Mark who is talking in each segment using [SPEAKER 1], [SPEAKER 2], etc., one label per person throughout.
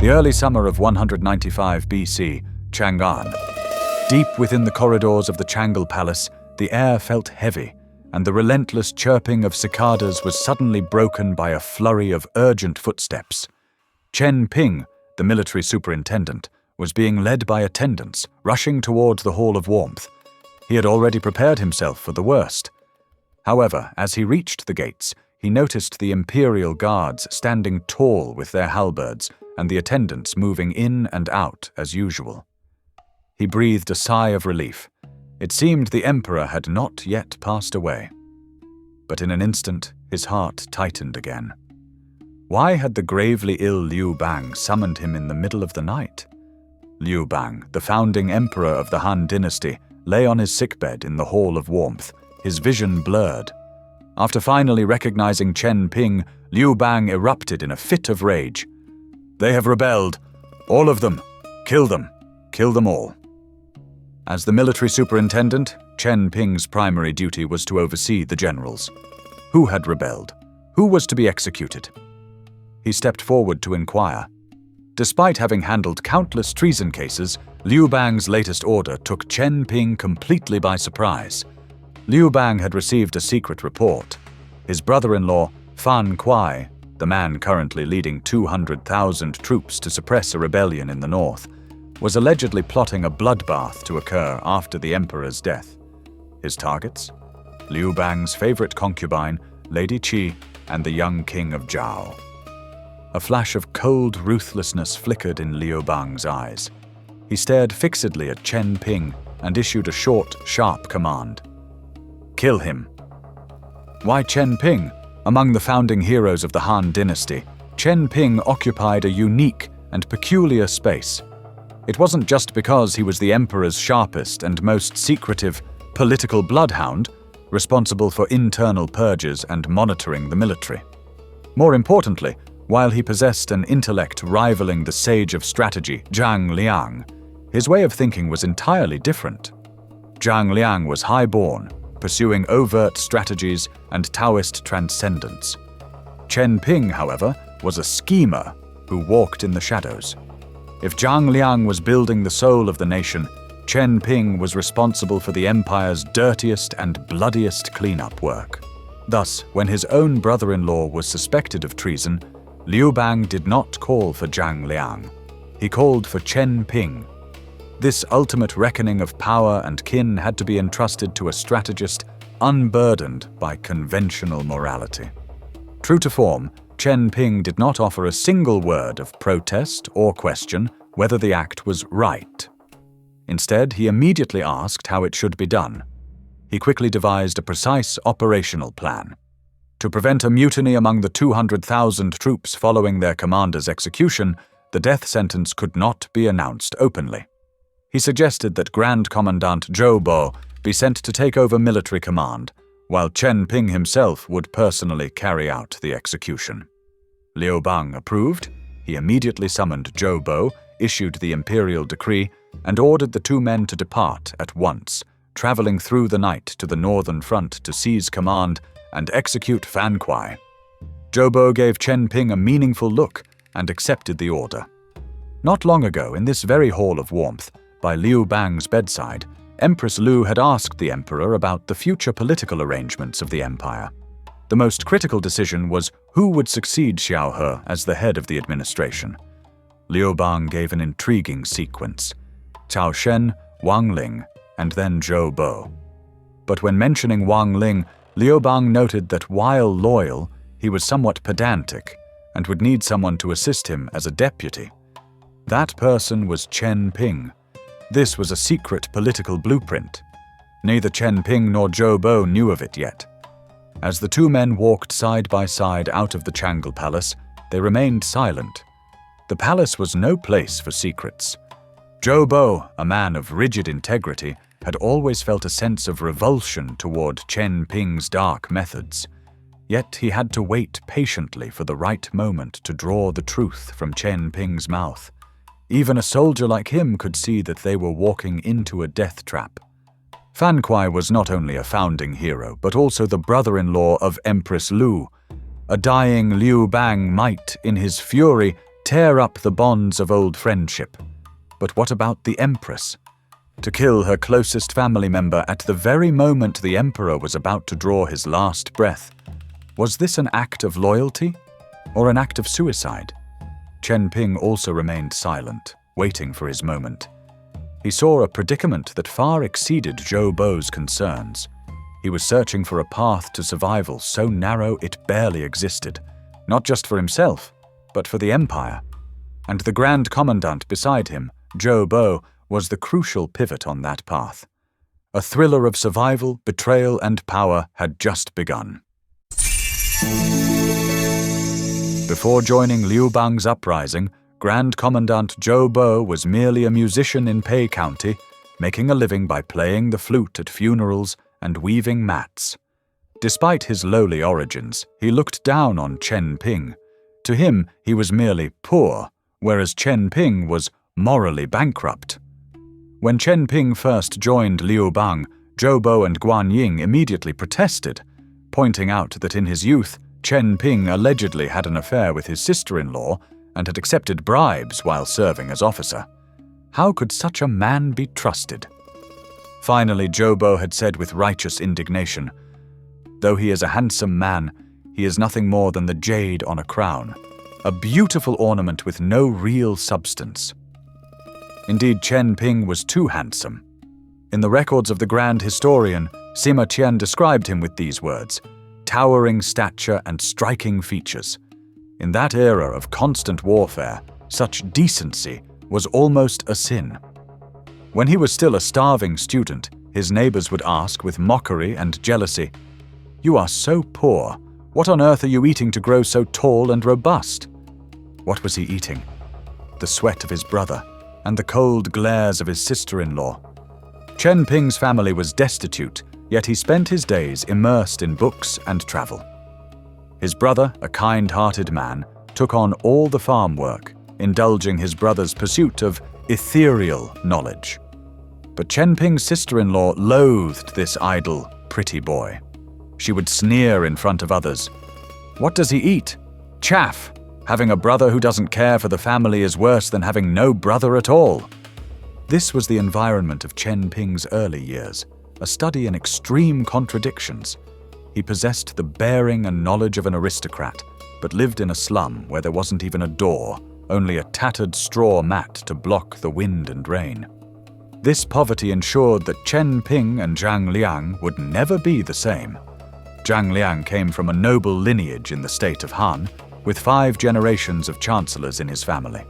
[SPEAKER 1] The early summer of 195 BC, Chang'an. Deep within the corridors of the Changle Palace, the air felt heavy, and the relentless chirping of cicadas was suddenly broken by a flurry of urgent footsteps. Chen Ping, the military superintendent, was being led by attendants, rushing toward the Hall of Warmth. He had already prepared himself for the worst. However, as he reached the gates, he noticed the Imperial guards standing tall with their halberds, and the attendants moving in and out as usual. He breathed a sigh of relief. It seemed the Emperor had not yet passed away. But in an instant, his heart tightened again. Why had the gravely ill Liu Bang summoned him in the middle of the night? Liu Bang, the founding emperor of the Han Dynasty, lay on his sickbed in the Hall of Warmth, his vision blurred. After finally recognizing Chen Ping, Liu Bang erupted in a fit of rage. "They have rebelled. All of them. Kill them. Kill them all." As the military superintendent, Chen Ping's primary duty was to oversee the generals. Who had rebelled? Who was to be executed? He stepped forward to inquire. Despite having handled countless treason cases, Liu Bang's latest order took Chen Ping completely by surprise. Liu Bang had received a secret report. His brother-in-law, Fan Kuai, the man currently leading 200,000 troops to suppress a rebellion in the north, was allegedly plotting a bloodbath to occur after the emperor's death. His targets? Liu Bang's favorite concubine, Lady Qi, and the young king of Zhao. A flash of cold ruthlessness flickered in Liu Bang's eyes. He stared fixedly at Chen Ping and issued a short, sharp command. "Kill him." Why Chen Ping? Among the founding heroes of the Han Dynasty, Chen Ping occupied a unique and peculiar space. It wasn't just because he was the emperor's sharpest and most secretive political bloodhound, responsible for internal purges and monitoring the military. More importantly, while he possessed an intellect rivaling the sage of strategy, Zhang Liang, his way of thinking was entirely different. Zhang Liang was high-born, pursuing overt strategies and Taoist transcendence. Chen Ping, however, was a schemer who walked in the shadows. If Zhang Liang was building the soul of the nation, Chen Ping was responsible for the empire's dirtiest and bloodiest cleanup work. Thus, when his own brother-in-law was suspected of treason, Liu Bang did not call for Zhang Liang. He called for Chen Ping. This ultimate reckoning of power and kin had to be entrusted to a strategist unburdened by conventional morality. True to form, Chen Ping did not offer a single word of protest or question whether the act was right. Instead, he immediately asked how it should be done. He quickly devised a precise operational plan. To prevent a mutiny among the 200,000 troops following their commander's execution, the death sentence could not be announced openly. He suggested that Grand Commandant Zhou Bo be sent to take over military command, while Chen Ping himself would personally carry out the execution. Liu Bang approved. He immediately summoned Zhou Bo, issued the imperial decree, and ordered the two men to depart at once, traveling through the night to the northern front to seize command and execute Fan Kuai. Zhou Bo gave Chen Ping a meaningful look and accepted the order. Not long ago, in this very Hall of Warmth, by Liu Bang's bedside, Empress Liu had asked the emperor about the future political arrangements of the empire. The most critical decision was who would succeed Xiao He as the head of the administration. Liu Bang gave an intriguing sequence: Cao Shen, Wang Ling, and then Zhou Bo. But when mentioning Wang Ling, Liu Bang noted that while loyal, he was somewhat pedantic and would need someone to assist him as a deputy. That person was Chen Ping. This was a secret political blueprint. Neither Chen Ping nor Zhou Bo knew of it yet. As the two men walked side by side out of the Changle Palace, they remained silent. The palace was no place for secrets. Zhou Bo, a man of rigid integrity, had always felt a sense of revulsion toward Chen Ping's dark methods. Yet he had to wait patiently for the right moment to draw the truth from Chen Ping's mouth. Even a soldier like him could see that they were walking into a death trap. Fan Kuai was not only a founding hero, but also the brother-in-law of Empress Liu. A dying Liu Bang might, in his fury, tear up the bonds of old friendship. But what about the Empress? To kill her closest family member at the very moment the Emperor was about to draw his last breath. Was this an act of loyalty or an act of suicide? Chen Ping also remained silent, waiting for his moment. He saw a predicament that far exceeded Zhou Bo's concerns. He was searching for a path to survival so narrow it barely existed, not just for himself, but for the Empire. And the Grand Commandant beside him, Zhou Bo, was the crucial pivot on that path. A thriller of survival, betrayal, and power had just begun. Before joining Liu Bang's uprising, Grand Commandant Zhou Bo was merely a musician in Pei County, making a living by playing the flute at funerals and weaving mats. Despite his lowly origins, he looked down on Chen Ping. To him, he was merely poor, whereas Chen Ping was morally bankrupt. When Chen Ping first joined Liu Bang, Zhou Bo and Guan Ying immediately protested, pointing out that in his youth, Chen Ping allegedly had an affair with his sister-in-law and had accepted bribes while serving as officer. How could such a man be trusted? Finally, Zhou Bo had said with righteous indignation, "Though he is a handsome man, he is nothing more than the jade on a crown, a beautiful ornament with no real substance." Indeed, Chen Ping was too handsome. In the records of the Grand Historian, Sima Qian described him with these words, "Towering stature and striking features." In that era of constant warfare, such decency was almost a sin. When he was still a starving student, his neighbors would ask with mockery and jealousy, "You are so poor. What on earth are you eating to grow so tall and robust?" What was he eating? The sweat of his brother and the cold glares of his sister-in-law. Chen Ping's family was destitute, yet he spent his days immersed in books and travel. His brother, a kind-hearted man, took on all the farm work, indulging his brother's pursuit of ethereal knowledge. But Chen Ping's sister-in-law loathed this idle, pretty boy. She would sneer in front of others. "What does he eat? Chaff! Having a brother who doesn't care for the family is worse than having no brother at all." This was the environment of Chen Ping's early years, a study in extreme contradictions. He possessed the bearing and knowledge of an aristocrat, but lived in a slum where there wasn't even a door, only a tattered straw mat to block the wind and rain. This poverty ensured that Chen Ping and Zhang Liang would never be the same. Zhang Liang came from a noble lineage in the state of Han, with 5 generations of chancellors in his family.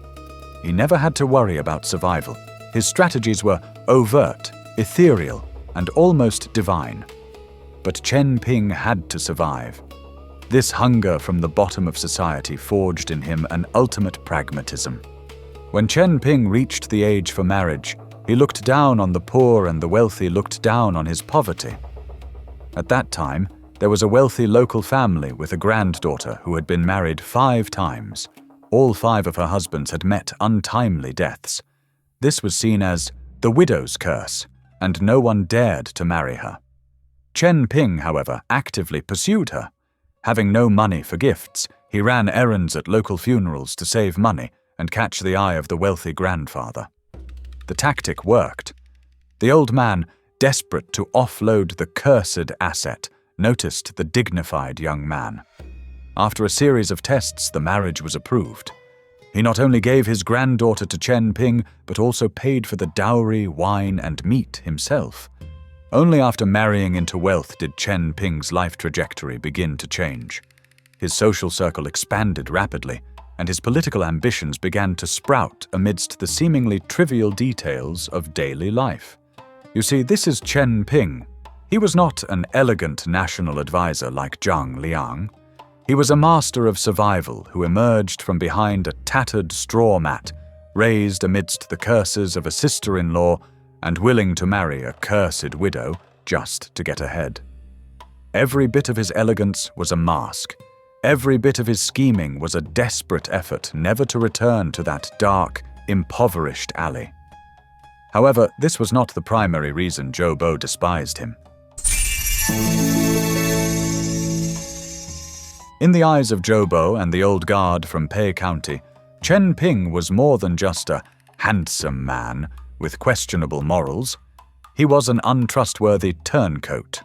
[SPEAKER 1] He never had to worry about survival. His strategies were overt, ethereal, and almost divine. But Chen Ping had to survive. This hunger from the bottom of society forged in him an ultimate pragmatism. When Chen Ping reached the age for marriage, he looked down on the poor and the wealthy looked down on his poverty. At that time, there was a wealthy local family with a granddaughter who had been married 5 times. All 5 of her husbands had met untimely deaths. This was seen as the widow's curse, and no one dared to marry her. Chen Ping, however, actively pursued her. Having no money for gifts, he ran errands at local funerals to save money and catch the eye of the wealthy grandfather. The tactic worked. The old man, desperate to offload the cursed asset, noticed the dignified young man. After a series of tests, the marriage was approved. He not only gave his granddaughter to Chen Ping, but also paid for the dowry, wine, and meat himself. Only after marrying into wealth did Chen Ping's life trajectory begin to change. His social circle expanded rapidly, and his political ambitions began to sprout amidst the seemingly trivial details of daily life. You see, this is Chen Ping. He was not an elegant national advisor like Zhang Liang. He was a master of survival who emerged from behind a tattered straw mat, raised amidst the curses of a sister-in-law, and willing to marry a cursed widow just to get ahead. Every bit of his elegance was a mask. Every bit of his scheming was a desperate effort never to return to that dark, impoverished alley. However, this was not the primary reason Zhou Bo despised him. In the eyes of Zhou Bo and the old guard from Pei County, Chen Ping was more than just a handsome man with questionable morals. He was an untrustworthy turncoat.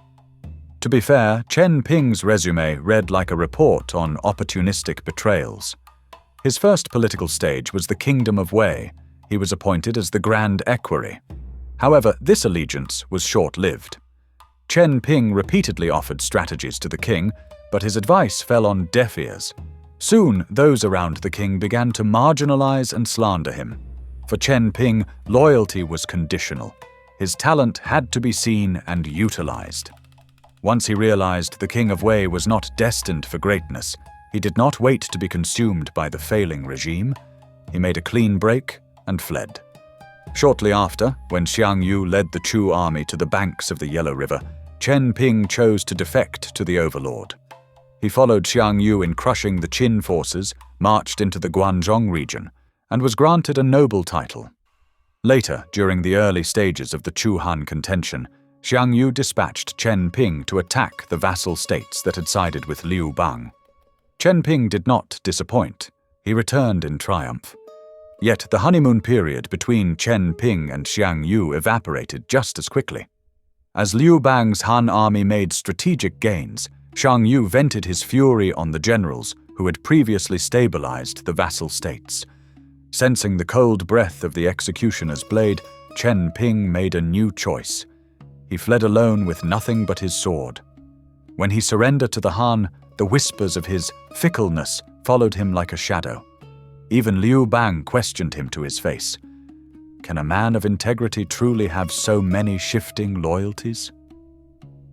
[SPEAKER 1] To be fair, Chen Ping's resume read like a report on opportunistic betrayals. His first political stage was the Kingdom of Wei. He was appointed as the Grand Equerry. However, this allegiance was short-lived. Chen Ping repeatedly offered strategies to the king, but his advice fell on deaf ears. Soon, those around the king began to marginalize and slander him. For Chen Ping, loyalty was conditional. His talent had to be seen and utilized. Once he realized the King of Wei was not destined for greatness, he did not wait to be consumed by the failing regime. He made a clean break and fled. Shortly after, when Xiang Yu led the Chu army to the banks of the Yellow River, Chen Ping chose to defect to the overlord. He followed Xiang Yu in crushing the Qin forces, marched into the Guanzhong region, and was granted a noble title. Later, during the early stages of the Chu-Han contention, Xiang Yu dispatched Chen Ping to attack the vassal states that had sided with Liu Bang. Chen Ping did not disappoint. He returned in triumph. Yet the honeymoon period between Chen Ping and Xiang Yu evaporated just as quickly. As Liu Bang's Han army made strategic gains, Xiang Yu vented his fury on the generals who had previously stabilized the vassal states. Sensing the cold breath of the executioner's blade, Chen Ping made a new choice. He fled alone with nothing but his sword. When he surrendered to the Han, the whispers of his fickleness followed him like a shadow. Even Liu Bang questioned him to his face. Can a man of integrity truly have so many shifting loyalties?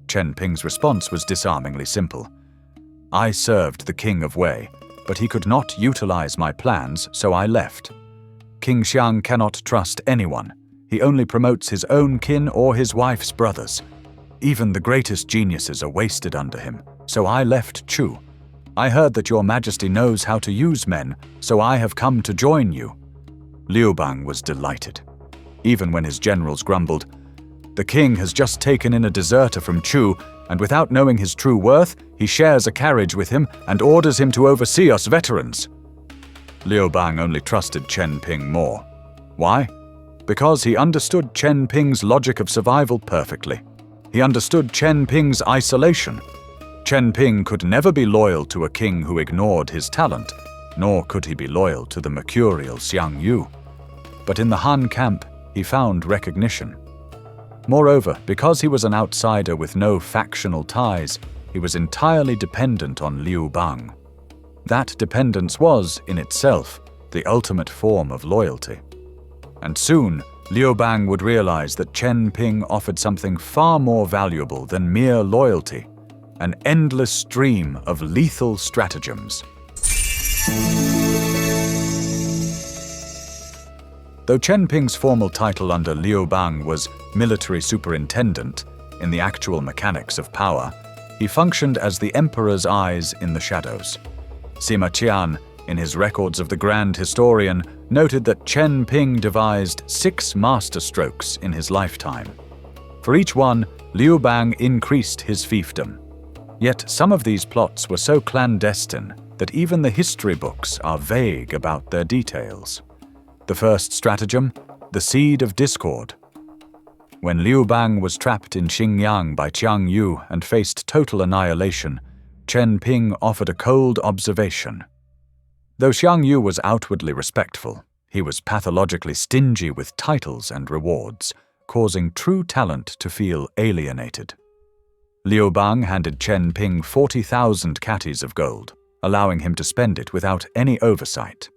[SPEAKER 1] Chen Ping's response was disarmingly simple. I served the King of Wei, but he could not utilize my plans, so I left. King Xiang cannot trust anyone. He only promotes his own kin or his wife's brothers. Even the greatest geniuses are wasted under him, so I left Chu. I heard that your majesty knows how to use men, so I have come to join you. Liu Bang was delighted. Even when his generals grumbled, the king has just taken in a deserter from Chu, and without knowing his true worth, he shares a carriage with him and orders him to oversee us veterans. Liu Bang only trusted Chen Ping more. Why? Because he understood Chen Ping's logic of survival perfectly. He understood Chen Ping's isolation. Chen Ping could never be loyal to a king who ignored his talent, nor could he be loyal to the mercurial Xiang Yu. But in the Han camp, he found recognition. Moreover, because he was an outsider with no factional ties, he was entirely dependent on Liu Bang. That dependence was, in itself, the ultimate form of loyalty. And soon, Liu Bang would realize that Chen Ping offered something far more valuable than mere loyalty, an endless stream of lethal stratagems. Though Chen Ping's formal title under Liu Bang was military superintendent, in the actual mechanics of power, he functioned as the emperor's eyes in the shadows. Sima Qian, in his Records of the Grand Historian, noted that Chen Ping devised 6 masterstrokes in his lifetime. For each one, Liu Bang increased his fiefdom. Yet some of these plots were so clandestine that even the history books are vague about their details. The first stratagem, the seed of discord. When Liu Bang was trapped in Xinjiang by Xiang Yu and faced total annihilation, Chen Ping offered a cold observation. Though Xiang Yu was outwardly respectful, he was pathologically stingy with titles and rewards, causing true talent to feel alienated. Liu Bang handed Chen Ping 40,000 catties of gold, allowing him to spend it without any oversight.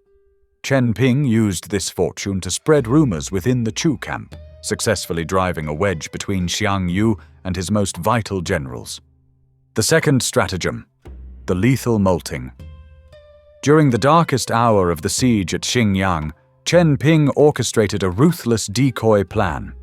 [SPEAKER 1] Chen Ping used this fortune to spread rumors within the Chu camp, successfully driving a wedge between Xiang Yu and his most vital generals. The second stratagem, the lethal molting. During the darkest hour of the siege at Xinjiang, Chen Ping orchestrated a ruthless decoy plan.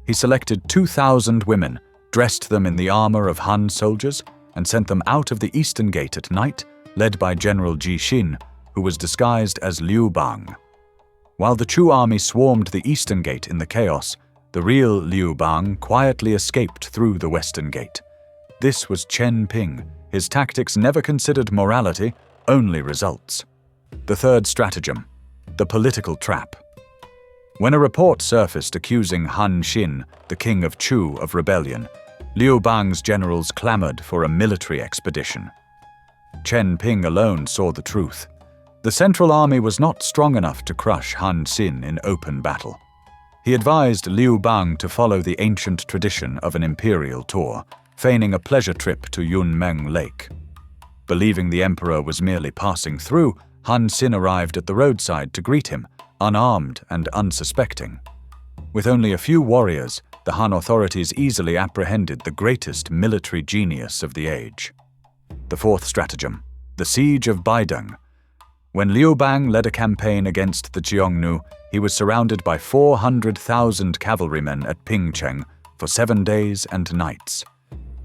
[SPEAKER 1] He selected 2,000 women, dressed them in the armor of Han soldiers, and sent them out of the eastern gate at night, led by General Ji Xin, who was disguised as Liu Bang. While the Chu army swarmed the eastern gate in the chaos, the real Liu Bang quietly escaped through the western gate. This was Chen Ping. His tactics never considered morality, only results. The third stratagem, the political trap. When a report surfaced accusing Han Xin, the king of Chu, of rebellion, Liu Bang's generals clamored for a military expedition. Chen Ping alone saw the truth. The Central Army was not strong enough to crush Han Xin in open battle. He advised Liu Bang to follow the ancient tradition of an imperial tour, feigning a pleasure trip to Yunmeng Lake. Believing the emperor was merely passing through, Han Xin arrived at the roadside to greet him, unarmed and unsuspecting. With only a few warriors, the Han authorities easily apprehended the greatest military genius of the age. The fourth stratagem, the Siege of Baideng. When Liu Bang led a campaign against the Xiongnu, he was surrounded by 400,000 cavalrymen at Pingcheng for 7 days and nights.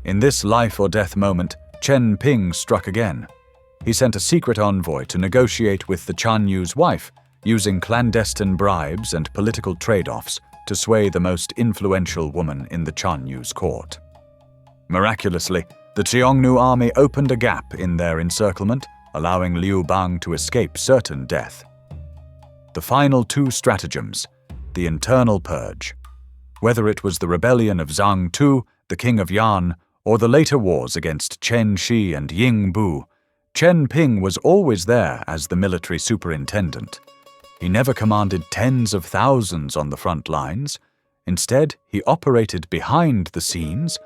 [SPEAKER 1] In this life-or-death moment, Chen Ping struck again. He sent a secret envoy to negotiate with the Chanyu's wife, using clandestine bribes and political trade-offs to sway the most influential woman in the Chanyu's court. Miraculously, the Xiongnu army opened a gap in their encirclement, allowing Liu Bang to escape certain death. The final two stratagems, the internal purge. Whether it was the rebellion of Zhang Tu, the king of Yan, or the later wars against Chen Shi and Ying Bu, Chen Ping was always there as the military superintendent. He never commanded tens of thousands on the front lines. Instead, he operated behind the scenes,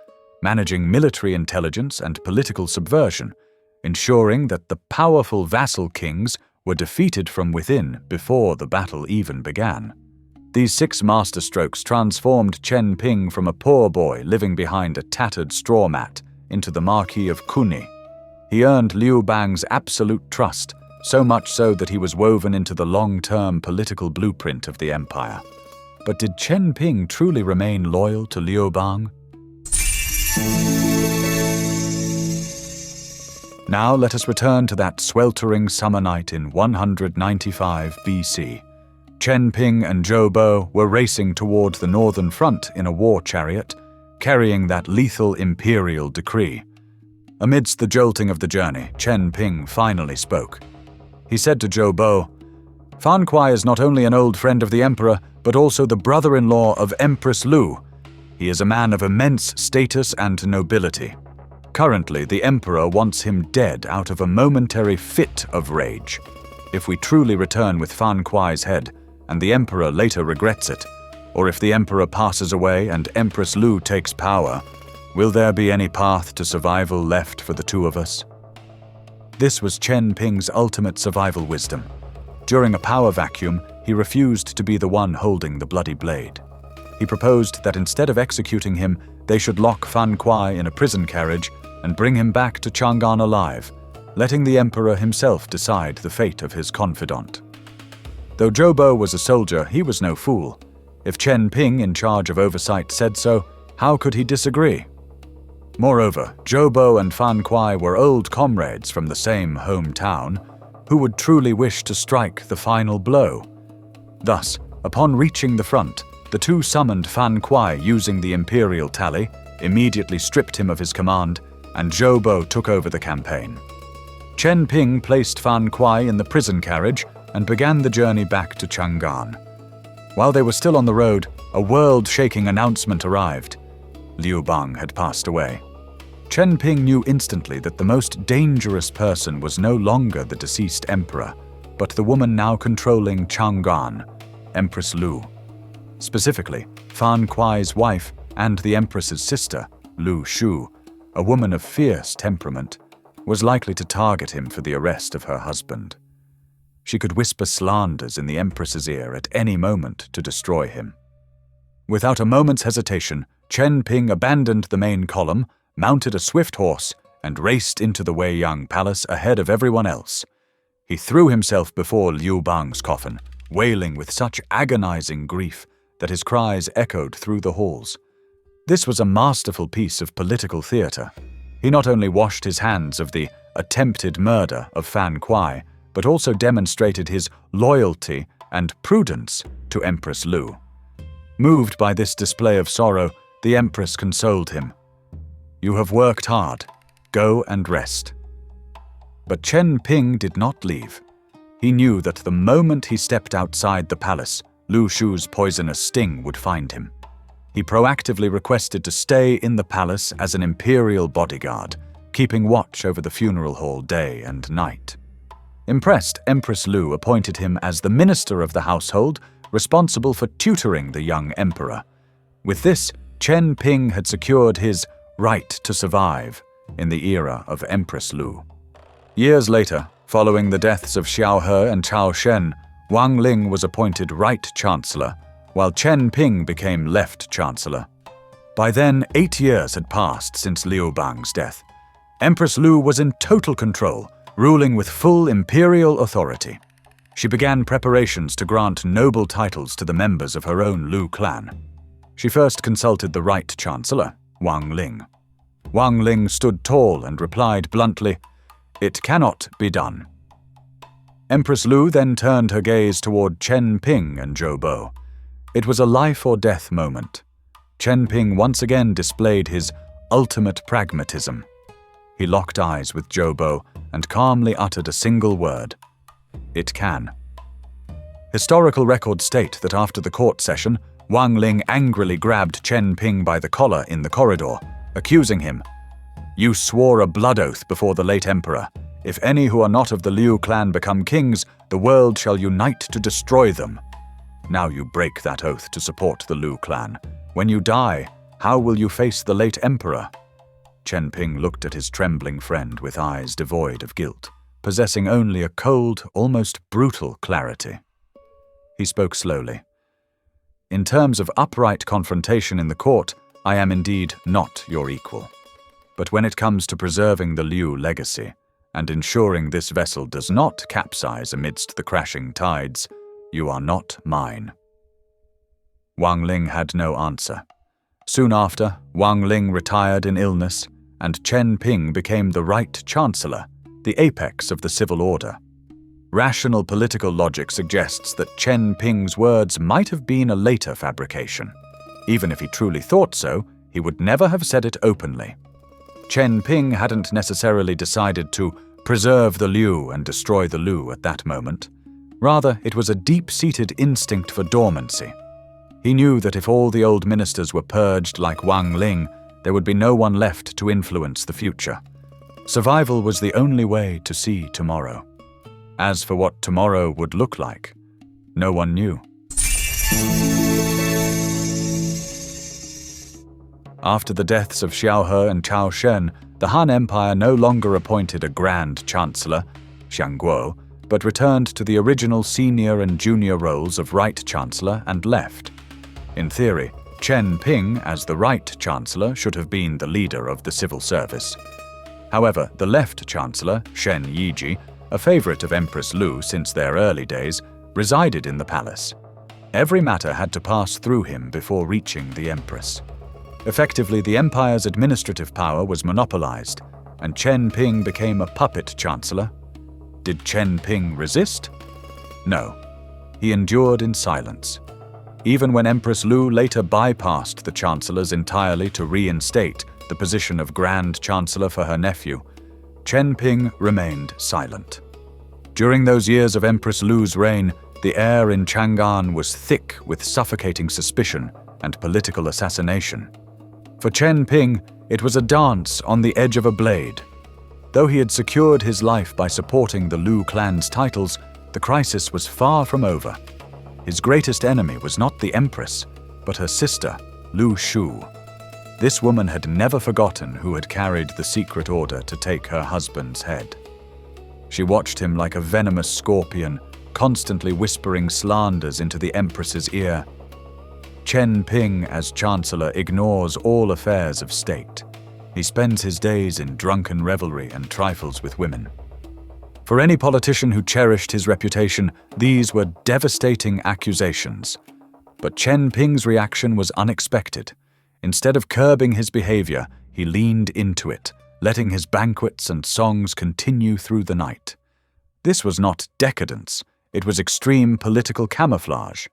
[SPEAKER 1] managing military intelligence and political subversion, ensuring that the powerful vassal kings were defeated from within before the battle even began. These 6 masterstrokes transformed Chen Ping from a poor boy living behind a tattered straw mat into the Marquis of Kuni. He earned Liu Bang's absolute trust, so much so that he was woven into the long-term political blueprint of the empire. But did Chen Ping truly remain loyal to Liu Bang? Now let us return to that sweltering summer night in 195 BC. Chen Ping and Zhou Bo were racing toward the northern front in a war chariot, carrying that lethal imperial decree. Amidst the jolting of the journey, Chen Ping finally spoke. He said to Zhou Bo, "Fan Kuai is not only an old friend of the emperor, but also the brother-in-law of Empress Lu. He is a man of immense status and nobility. Currently, the emperor wants him dead out of a momentary fit of rage. If we truly return with Fan Kuai's head, and the emperor later regrets it, or if the emperor passes away and Empress Lu takes power, will there be any path to survival left for the two of us?" This was Chen Ping's ultimate survival wisdom. During a power vacuum, he refused to be the one holding the bloody blade. He proposed that instead of executing him, they should lock Fan Kuai in a prison carriage and bring him back to Chang'an alive, letting the emperor himself decide the fate of his confidant. Though Zhou Bo was a soldier, he was no fool. If Chen Ping, in charge of oversight, said so, how could he disagree? Moreover, Zhou Bo and Fan Kuai were old comrades from the same hometown. Who would truly wish to strike the final blow? Thus, upon reaching the front, the two summoned Fan Kuai using the imperial tally, immediately stripped him of his command, and Zhou Bo took over the campaign. Chen Ping placed Fan Kuai in the prison carriage and began the journey back to Chang'an. While they were still on the road, a world-shaking announcement arrived. Liu Bang had passed away. Chen Ping knew instantly that the most dangerous person was no longer the deceased emperor, but the woman now controlling Chang'an, Empress Lu. Specifically, Fan Kuai's wife and the empress's sister, Lu Shu, a woman of fierce temperament, was likely to target him for the arrest of her husband. She could whisper slanders in the empress's ear at any moment to destroy him. Without a moment's hesitation, Chen Ping abandoned the main column, mounted a swift horse, and raced into the Weiyang Palace ahead of everyone else. He threw himself before Liu Bang's coffin, wailing with such agonizing grief that his cries echoed through the halls. This was a masterful piece of political theater. He not only washed his hands of the attempted murder of Fan Kuai, but also demonstrated his loyalty and prudence to Empress Lu. Moved by this display of sorrow, the Empress consoled him. "You have worked hard. Go and rest." But Chen Ping did not leave. He knew that the moment he stepped outside the palace, Lu Shu's poisonous sting would find him. He proactively requested to stay in the palace as an imperial bodyguard, keeping watch over the funeral hall day and night. Impressed, Empress Lu appointed him as the minister of the household, responsible for tutoring the young emperor. With this, Chen Ping had secured his right to survive in the era of Empress Lu. Years later, following the deaths of Xiao He and Cao Shen, Wang Ling was appointed Right Chancellor, while Chen Ping became Left Chancellor. By then, 8 years had passed since Liu Bang's death. Empress Lu was in total control, ruling with full imperial authority. She began preparations to grant noble titles to the members of her own Lu clan. She first consulted the Right Chancellor, Wang Ling. Wang Ling stood tall and replied bluntly, "It cannot be done." Empress Lu then turned her gaze toward Chen Ping and Zhou Bo. It was a life-or-death moment. Chen Ping once again displayed his ultimate pragmatism. He locked eyes with Zhou Bo and calmly uttered a single word. "It can." Historical records state that after the court session, Wang Ling angrily grabbed Chen Ping by the collar in the corridor, accusing him, "You swore a blood oath before the late emperor. If any who are not of the Liu clan become kings, the world shall unite to destroy them. Now you break that oath to support the Liu clan. When you die, how will you face the late emperor?" Chen Ping looked at his trembling friend with eyes devoid of guilt, possessing only a cold, almost brutal clarity. He spoke slowly. "In terms of upright confrontation in the court, I am indeed not your equal. But when it comes to preserving the Liu legacy and ensuring this vessel does not capsize amidst the crashing tides, you are not mine." Wang Ling had no answer. Soon after, Wang Ling retired in illness, and Chen Ping became the Right Chancellor, the apex of the civil order. Rational political logic suggests that Chen Ping's words might have been a later fabrication. Even if he truly thought so, he would never have said it openly. Chen Ping hadn't necessarily decided to preserve the Liu and destroy the Lu at that moment. Rather, it was a deep-seated instinct for dormancy. He knew that if all the old ministers were purged like Wang Ling, there would be no one left to influence the future. Survival was the only way to see tomorrow. As for what tomorrow would look like, no one knew. After the deaths of Xiao He and Cao Shen, the Han Empire no longer appointed a Grand Chancellor, Xiangguo, but returned to the original senior and junior roles of Right Chancellor and Left. In theory, Chen Ping, as the Right Chancellor, should have been the leader of the civil service. However, the Left Chancellor, Shen Yiji, a favorite of Empress Lu since their early days, resided in the palace. Every matter had to pass through him before reaching the Empress. Effectively, the empire's administrative power was monopolized, and Chen Ping became a puppet chancellor. Did Chen Ping resist? No. He endured in silence. Even when Empress Lu later bypassed the chancellors entirely to reinstate the position of Grand Chancellor for her nephew, Chen Ping remained silent. During those years of Empress Lu's reign, the air in Chang'an was thick with suffocating suspicion and political assassination. For Chen Ping, it was a dance on the edge of a blade. Though he had secured his life by supporting the Liu clan's titles, the crisis was far from over. His greatest enemy was not the Empress, but her sister, Lu Shu. This woman had never forgotten who had carried the secret order to take her husband's head. She watched him like a venomous scorpion, constantly whispering slanders into the Empress's ear. Chen Ping, as Chancellor, ignores all affairs of state. He spends his days in drunken revelry and trifles with women. For any politician who cherished his reputation, these were devastating accusations. But Chen Ping's reaction was unexpected. Instead of curbing his behavior, he leaned into it, letting his banquets and songs continue through the night. This was not decadence, it was extreme political camouflage.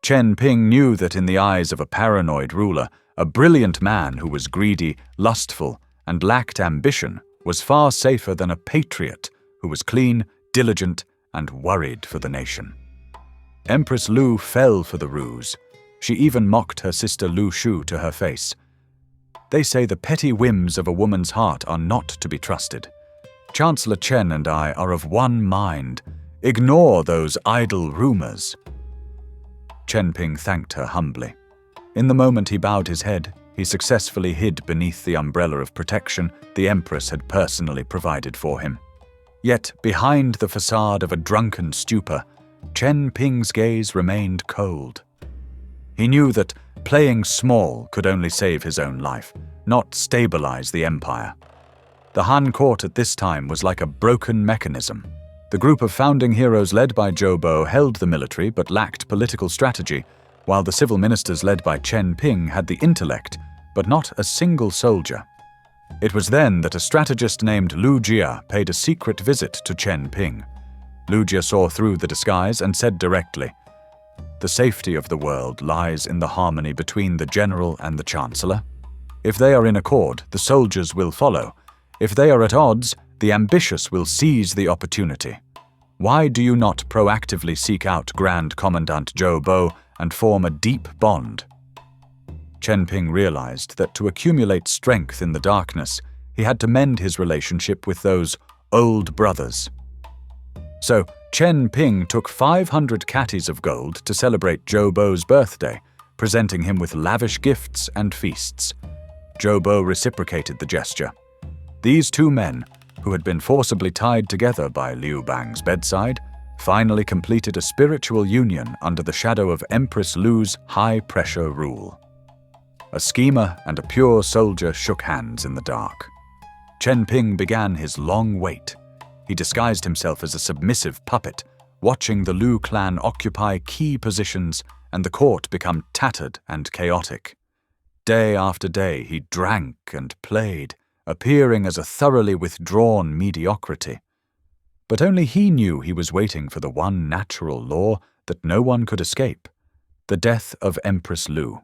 [SPEAKER 1] Chen Ping knew that in the eyes of a paranoid ruler, a brilliant man who was greedy, lustful, and lacked ambition was far safer than a patriot who was clean, diligent, and worried for the nation. Empress Liu fell for the ruse. She even mocked her sister Lu Shu to her face. They say the petty whims of a woman's heart are not to be trusted. Chancellor Chen and I are of one mind. Ignore those idle rumors. Chen Ping thanked her humbly. In the moment he bowed his head, he successfully hid beneath the umbrella of protection the Empress had personally provided for him. Yet, behind the facade of a drunken stupor, Chen Ping's gaze remained cold. He knew that playing small could only save his own life, not stabilize the empire. The Han court at this time was like a broken mechanism. The group of founding heroes led by Zhou Bo held the military but lacked political strategy, while the civil ministers led by Chen Ping had the intellect, but not a single soldier. It was then that a strategist named Lu Jia paid a secret visit to Chen Ping. Lu Jia saw through the disguise and said directly, "The safety of the world lies in the harmony between the general and the chancellor. If they are in accord, the soldiers will follow. If they are at odds, the ambitious will seize the opportunity. Why do you not proactively seek out Grand Commandant Zhou Bo and form a deep bond?" Chen Ping realized that to accumulate strength in the darkness, he had to mend his relationship with those old brothers. So Chen Ping took 500 catties of gold to celebrate Zhou Bo's birthday, presenting him with lavish gifts and feasts. Zhou Bo reciprocated the gesture. These two men, who had been forcibly tied together by Liu Bang's bedside, finally completed a spiritual union under the shadow of Empress Liu's high-pressure rule. A schemer and a pure soldier shook hands in the dark. Chen Ping began his long wait. He disguised himself as a submissive puppet, watching the Liu clan occupy key positions and the court become tattered and chaotic. Day after day he drank and played, appearing as a thoroughly withdrawn mediocrity. But only he knew he was waiting for the one natural law that no one could escape: the death of Empress Liu.